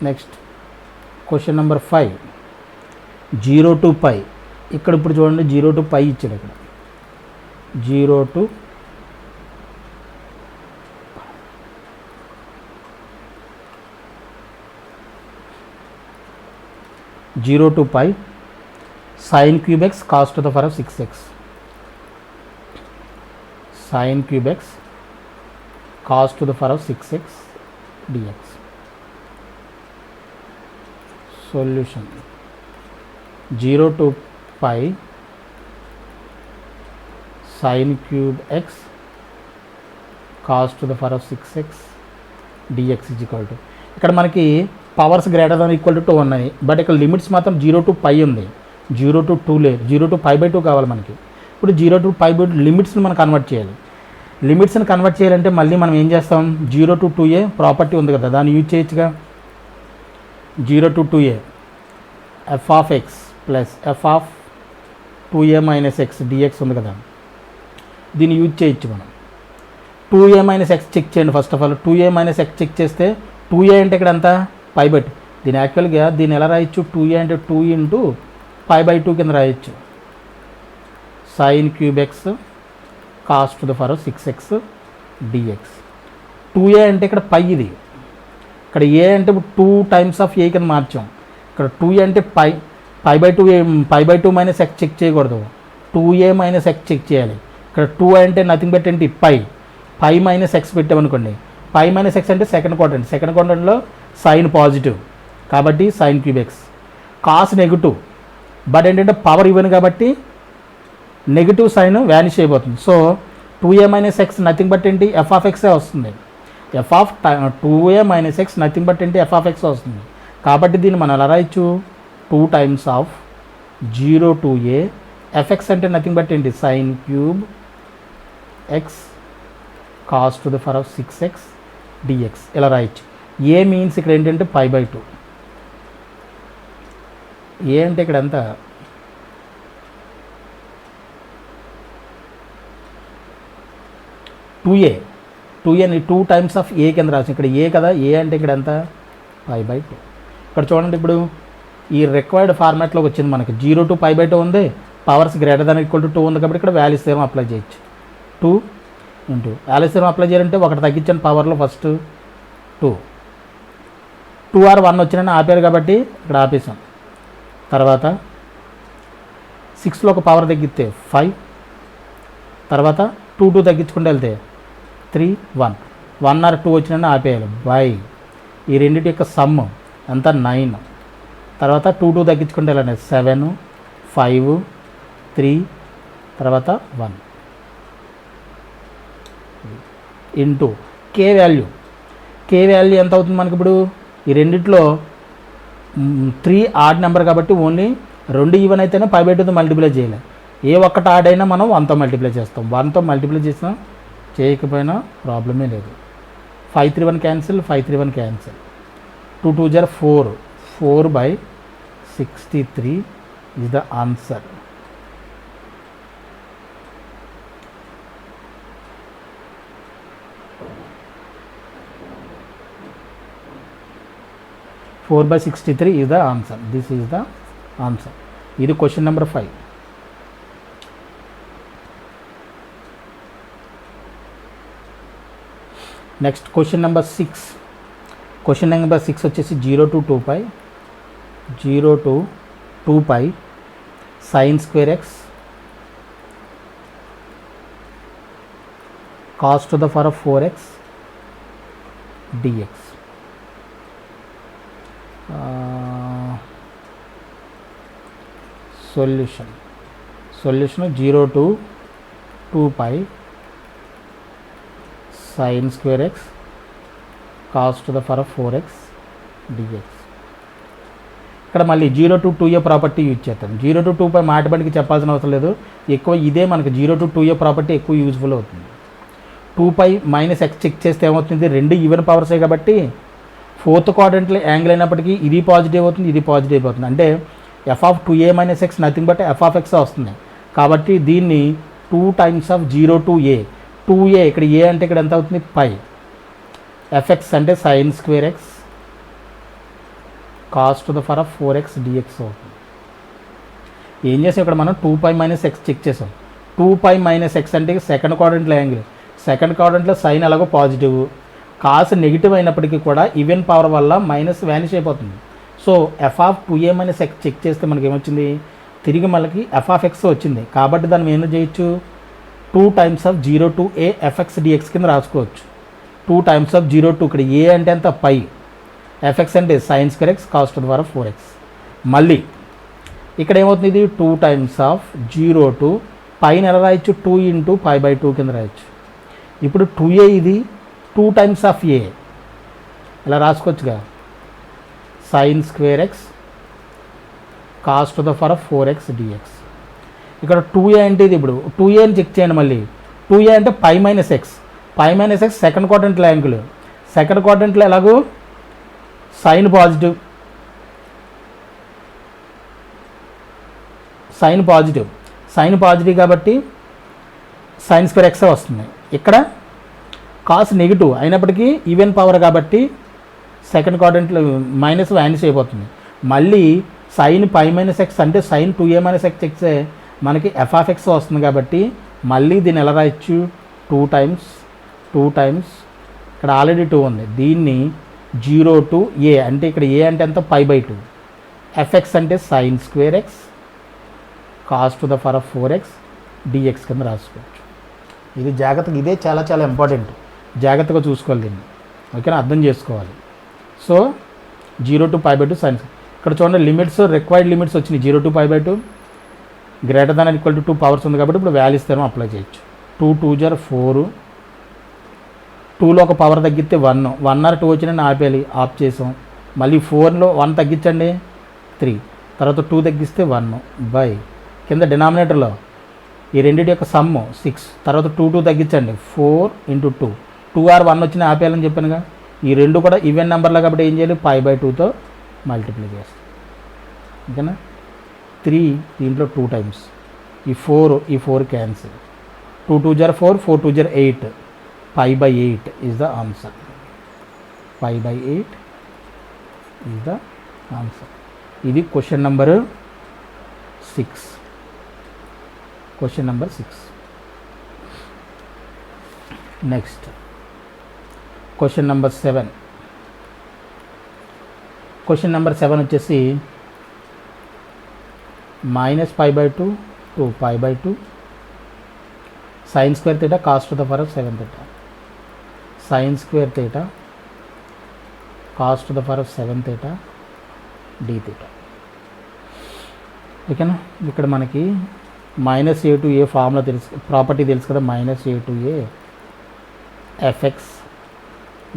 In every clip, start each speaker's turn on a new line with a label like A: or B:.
A: Next question number 5, 0 to π. ఇక్కడ ఇప్పుడు చూడండి 0 to π ఇచ్చాడు. ఇక్కడ 0 to π sin cube x cos to the power of 6x. Sin cube x cos to the power of 6x dx. Solution 0 to π sin cube x cos to the power of 6x dx is equal to, ఇక్కడ మనకి powers greater than equal to 2 ఉన్నాయి, but ఇక్కడ limits మాత్రం 0 to π ఉంది, 0 to 2 లేదు, 0 to π/2 కావాలి మనకి. ఇప్పుడు 0 to π/2 లిమిట్స్ని మనం కన్వర్ట్ చేయాలి. లిమిట్స్ని కన్వర్ట్ చేయాలంటే మళ్ళీ మనం ఏం చేస్తాం, 0 to 2a ప్రాపర్టీ ఉంది కదా, దాన్ని యూజ్ చేయొచ్చుగా. 0 to 2a f of x plus f of 2a minus x dx ఉంది కదా, దీన్ని యూజ్ చేయొచ్చు మనం. 2a minus x చెక్ చేయండి. First of all 2a minus x check చేస్తే 2a అంటే ఇక్కడ ఎంత π/2. దీని యాక్చువల్గా దీన్ని ఎలా రాయొచ్చు, 2a అంటే 2 into π/2 కింద రాయొచ్చు. sin cube x cos to the power of 6x dx. 2a అంటే ఇక్కడ π, ఇది ఇక్కడ a అంటే 2 times of a కింద మార్చాం. ఇక్కడ 2a అంటే π/2 మైనస్ x చెక్ చేయకూడదు, 2a మైనస్ x చెక్ చేయాలి. ఇక్కడ 2 అంటే నథింగ్ బట్ ఏంటి π మైనస్ x పెట్టామనుకోండి, π మైనస్ x అంటే సెకండ్ క్వాడ్రంట్లో సైన్ పాజిటివ్ కాబట్టి sin cube x. Cos negative, but ఏంటంటే పవర్ ఇవ్వను కాబట్టి నెగిటివ్ సైన్ వ్యానిష్ అయిపోతుంది. So 2a minus x nothing but ఏంటి f of x వస్తుంది. f of 2a minus x nothing but ఏంటి f of x వస్తుంది. కాబట్టి దీన్ని మనం ఎలా రాయొచ్చు, 2 times of 0 to a fx అంటే నథింగ్ బట్ ఏంటి sin cube x cos to the power of 6x dx ఇలా రాయొచ్చు. a మీన్స్ ఇక్కడ ఏంటంటే π/2, a అంటే ఇక్కడ ఎంత 2a, 2a 2 times of a కింద రాసి, ఇక్కడ a కదా, a అంటే ఇక్కడ ఎంత π/2. ఇక్కడ చూడండి, ఇప్పుడు ఈ రిక్వైర్డ్ ఫార్మాట్లోకి వచ్చింది మనకి. 0 to π/2 ఉంది, powers greater than equal to 2 ఉంది కాబట్టి ఇక్కడ వాల్యూస్ ఏమో అప్లై చేయొచ్చు. 2 into వాల్యూస్ ఏమో అప్లై చేయాలంటే ఒకటి తగ్గించాను పవర్లో, ఫస్ట్ 2 or 1 వచ్చినా ఆపారు కాబట్టి ఇక్కడ ఆపేసాం. తర్వాత 6లో ఒక పవర్ తగ్గితే 5, తర్వాత 2 తగ్గించుకుంటూ వెళ్తే 3 1 or 2 వచ్చినా ఆపేయాలి. బై ఈ రెండింటి యొక్క సమ్ అంతా 9, తర్వాత 2 తగ్గించుకుంటే వెళ్ళండి 7 5 3 తర్వాత 1 ఇంటూ కే వాల్యూ ఎంత అవుతుంది మనకి. ఇప్పుడు ఈ రెండిట్లో 3 ఆడ్ నెంబర్ కాబట్టి ఓన్లీ 2 ఈవెన్ అయితేనే π/2తో మల్టిప్లై చేయాలి. ఏ ఒక్కటి ఆడ్ అయినా మనం 1తో మల్టిప్లై చేస్తాం. 1తో మల్టిప్లై చేసినా చేయకపోయినా ప్రాబ్లమే లేదు. 5 3 1 cancel, 5 3 1 cancel, 2 2 = 4, 4/63 is the answer. Four by 63 is the answer. This is the answer. ఇది question number 5. Next question number 6. Question number 6 వచ్చేసి 0 to 2π sin square x cos to the power of 4x dx. Solution 0 to 2π sin square x cos to the power of 4x dx. ఇక్కడ మళ్ళీ 0 to 2a property use చేస్తాం. 0 to 2π మాటబడికి చెప్పాల్సిన అవసరం లేదు, ఎక్కువ ఇదే మనకి 0 to 2a ప్రాపర్టీ ఎక్కువ యూజ్ఫుల్ అవుతుంది. 2π మైనస్ x చెక్ చేస్తే ఏమవుతుంది, రెండు ఈవెన్ పవర్సే కాబట్టి ఫోర్త్ క్వాడ్రంట్లో యాంగిల్ అయినప్పటికీ ఇది పాజిటివ్ అవుతుంది, ఇది పాజిటివ్ అవుతుంది. అంటే f of 2a minus x nothing but f of x వస్తుంది. కాబట్టి దీన్ని 2 times of 0 to a, 2a ఇక్కడ a అంటే ఇక్కడ ఎంత అవుతుంది π, fx అంటే sin square x cos to the power of 4x dx అవుతుంది. ఏం చేసాం ఇక్కడ మనం 2π - x చెక్ చేసాం. 2π - x అంటే సెకండ్ క్వాడ్రంట్లో యాంగిల్, సెకండ్ క్వాడ్రంట్లో సైన్ ఎలాగో పాజిటివ్, కాస్ నెగిటివ్ అయినప్పటికీ కూడా ఈవెన్ పవర్ వల్ల మైనస్ వ్యానిష్ అయిపోతుంది. సో f(2a - x) చెక్ చేస్తే మనకి ఏమొచ్చింది, తిరిగి మనకి f(x) వచ్చింది. కాబట్టి దాన్ని ఏం చేయొచ్చు, 2 times of 0 to a fx dx కింద రాసుకోవచ్చు. 2 times of 0 to ఇక్కడ a అంటే ఎంత π, fx అంటే sin square x cos to the power of 4x. మళ్ళీ ఇక్కడ ఏమవుతుంది, ఇది 2 times of 0 to పైన ఎలా రాయొచ్చు, 2 into π/2 కింద రాయొచ్చు. ఇప్పుడు 2a ఇది 2 times of a ఇలా రాసుకోవచ్చుగా, sin square x cos to the power of 4x dx. ఇక్కడ 2a అంటే ఇది, ఇప్పుడు 2a అని చెక్ చేయండి. మళ్ళీ 2a అంటే π - x, π - x సెకండ్ క్వాడ్రంట్లో యాంగిల్, సెకండ్ క్వాడ్రంట్లో ఎలాగో సైన్ పాజిటివ్, సైన్ పాజిటివ్ కాబట్టి సైన్ స్క్వేర్ ఎక్స్ వస్తుంది. ఇక్కడ కాస్ నెగిటివ్ అయినప్పటికీ ఈవెన్ పవర్ కాబట్టి సెకండ్ క్వాడ్రంట్లో మైనస్ వ్యానిష్ అయిపోతుంది. మళ్ళీ సైన్ π - x అంటే సైన్ 2a - x చెక్సే మనకి f(x) వస్తుంది. కాబట్టి మళ్ళీ దీన్ని ఎలా రాయొచ్చు, 2 times ఇక్కడ ఆల్రెడీ 2 ఉంది, దీన్ని 0 to a అంటే ఇక్కడ a అంటే ఎంత π/2, fx అంటే sin square x cos to the power of 4x dx కింద రాసుకోవచ్చు. ఇది జాగ్రత్తగా, ఇదే చాలా చాలా ఇంపార్టెంట్, జాగ్రత్తగా చూసుకోవాలి దీన్ని, ఓకేనా, అర్థం చేసుకోవాలి. సో 0 to π/2 sin, ఇక్కడ చూడండి లిమిట్స్, రిక్వైర్డ్ లిమిట్స్ వచ్చినాయి. 0 to π/2 greater than equal to 2 powers ఉంది కాబట్టి ఇప్పుడు వాల్యూస్ తేమో అప్లై చేయొచ్చు. 2 2 = 4, 2లో ఒక పవర్ తగ్గితే 1, 1 or 2 వచ్చిన ఆపేయాలి, ఆఫ్ చేసాం. మళ్ళీ 4లో 1 తగ్గించండి 3, తర్వాత 2 తగ్గిస్తే 1 బై కింద డినామినేటర్లో ఈ రెండింటి యొక్క సమ్ 6, తర్వాత 2 2 తగ్గించండి 4 × 2, 2 or 1 వచ్చిన ఆపేయాలని చెప్పానుగా. ఈ రెండు కూడా ఈవెన్ నెంబర్లో కాబట్టి ఏం చేయాలి, π/2తో మల్టిప్లై చేస్తాం, ఓకేనా. 3 దీంట్లో 2 times, ఈ 4 cancel, 2 2 = 4, 4 2 = 8, π/8 is the answer, π/8 is the answer. ఇది question number 6. Question number 6. Next question number 7. Question number 7 వచ్చేసి -π/2 to π/2 sin square theta cos to the power of 7 theta, sin square theta cos to the power of 7 theta d theta, ఓకేనా. ఇక్కడ మనకి -a to a formula తెలుసు, property తెలుసు కదా, -a to a fx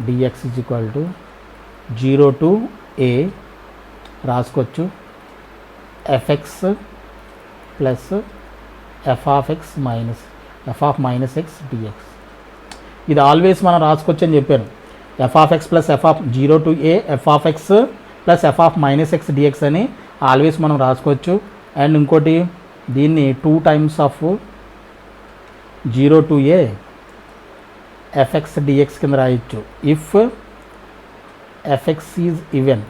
A: dx = 0 to a రాసుకోవచ్చు, fx plus f(x) minus f(-x) dx. ఇది always మనం రాసుకోవచ్చు అని చెప్పాను. f(x) plus f(0 to a f(x) plus f(-x) dx అని ఆల్వేస్ మనం రాసుకోవచ్చు. అండ్ ఇంకోటి దీన్ని 2 times of 0 to a fx dx కింద రాయొచ్చు. ఇఫ్ fx ఈజ్ ఈవెన్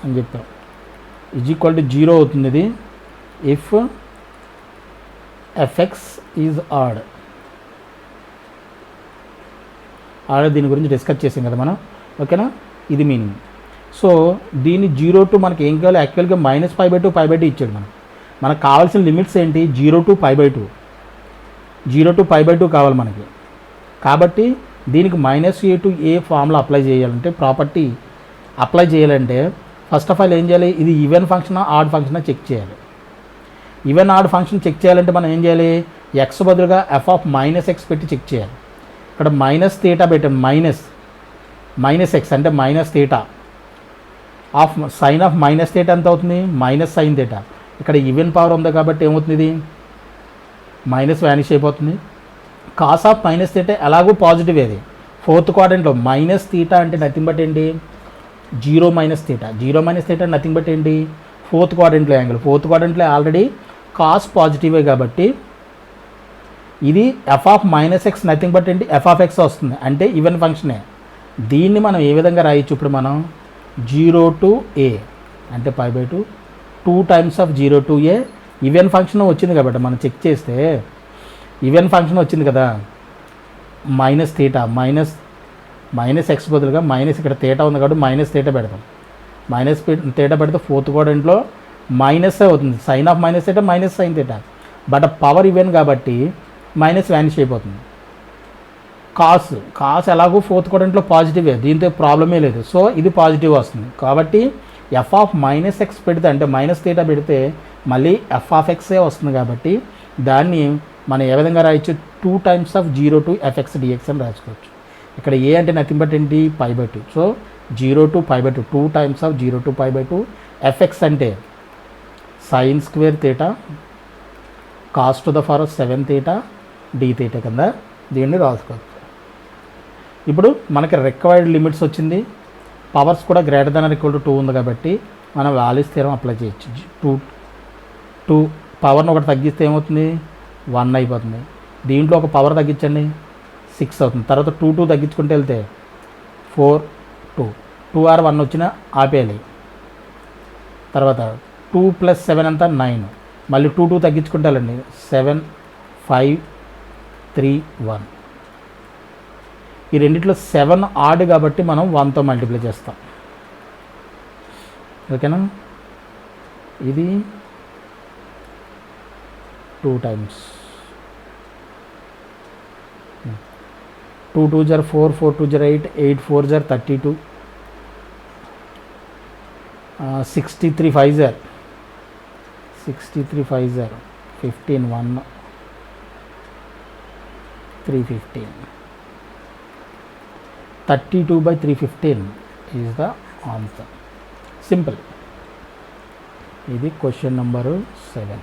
A: అని చెప్పాం, = 0 అవుతుంది ఇది. ఇఫ్ fx ఈజ్ ఆడ్ దీని గురించి డిస్కస్ చేసాం కదా మనం, ఓకేనా. ఇది మీనింగ్. సో దీన్ని 0 to మనకి ఏం కావాలి, యాక్చువల్గా -π/2 π/2 ఇచ్చాడు మనకు కావాల్సిన లిమిట్స్ ఏంటి, 0 to π/2, 0 to π/2 కావాలి మనకి. కాబట్టి దీనికి -a to a formula apply చేయాలంటే, ప్రాపర్టీ అప్లై చేయాలంటే ఫస్ట్ ఆఫ్ ఆల్ ఏం చేయాలి, ఇది ఈవెన్ ఫంక్షనా ఆడ్ ఫంక్షనా చెక్ చేయాలి. ఈవెన్ ఆడ్ ఫంక్షన్ చెక్ చేయాలంటే మనం ఏం చేయాలి, ఎక్స్ బదులుగా f(-x) పెట్టి చెక్ చేయాలి. ఇక్కడ -θ పెట్టాం, మైనస్ ఎక్స్ అంటే -θ ఆఫ్ సైన్ ఆఫ్ -θ ఎంత అవుతుంది, -sin θ. ఇక్కడ ఈవెన్ పవర్ ఉంది కాబట్టి ఏమవుతుంది, ఇది మైనస్ వ్యానిష్ అయిపోతుంది. కాస్ ఆఫ్ -θ ఎలాగో పాజిటివ్, అది 4th క్వాడ్రంట్లో -θ అంటే నథింగ్ బట్ ఏంటి, 0 - θ నథింగ్ బట్ ఏంటి 4th క్వాడ్రంట్లో యాంగిల్. 4th క్వాడ్రంట్లో ఆల్రెడీ కాస్ పాజిటివే కాబట్టి ఇది f(-x) నథింగ్ బట్ ఏంటి f(x) వస్తుంది, అంటే ఈవెన్ ఫంక్షనే. దీన్ని మనం ఏ విధంగా రాయొచ్చు, ఇప్పుడు మనం జీరో టు ఏ అంటే pi by two 2 times of zero to a even function వచ్చింది కాబట్టి మనం చెక్ చేస్తే ఈవెన్ ఫంక్షన్ వచ్చింది కదా, మైనస్ థీటా మైనస్ ఎక్స్ బదులుగా మైనస్ ఇక్కడ థీటా ఉంది కాబట్టి మైనస్ థీటా పెడతాం. మైనస్ థీటా పెడితే ఫోర్త్ క్వాడ్రంట్లో మైనస్ అవుతుంది. Sine of minus theta minus sine theta, but power even కాబట్టి మైనస్ వ్యానిష్ అయిపోతుంది. కాస్ ఎలాగో ఫోర్త్ క్వాడ్రంట్లో పాజిటివే, దీంతో ప్రాబ్లమే లేదు. సో ఇది పాజిటివ్ వస్తుంది కాబట్టి ఎఫ్ ఆఫ్ మైనస్ ఎక్స్ పెడితే అంటే మైనస్ థీటా పెడితే మళ్ళీ ఎఫ్ ఆఫ్ ఎక్సే వస్తుంది కాబట్టి దాన్ని మనం ఏ విధంగా రాయొచ్చు, 2 times of zero to FX DX అని రాసుకోవచ్చు. ఇక్కడ ఏ అంటే నథింగ్ బట్ ఏంటి, pi by two. So zero to pi by two 2 times of zero to pi by two. FX అంటే sine square theta cos to the power 7 theta D theta కింద దీన్ని రాసుకోవచ్చు. ఇప్పుడు మనకి రిక్వైర్డ్ లిమిట్స్ వచ్చింది, powers కూడా greater than or equal to 2 ఉంది కాబట్టి మనం వాల్యూస్ థియరం అప్లై చేయొచ్చు. 2 పవర్ని ఒకటి తగ్గిస్తే ఏమవుతుంది, 1 అయిపోతుంది. దీంట్లో ఒక పవర్ తగ్గించండి 6 అవుతుంది. తర్వాత 2 తగ్గించుకుంటూ వెళ్తే 4 2 ఆర్ 1 వచ్చినా ఆపేయాలి. తర్వాత 2 + 7 అంతా 9, మళ్ళీ 2 తగ్గించుకుంటే వెళ్ళండి 7 5 3 1. ఈ రెండిట్లో 7 ఆడ్ కాబట్టి మనం 1తో మల్టిప్లై చేస్తాం. ఓకేనా, ఇది 2 times 2 2 * 4 4 2 * 8 8 4 * 32 63 5 15 1 315 32/315 is the answer. Simple. ఇది క్వశ్చన్ నెంబరు 7.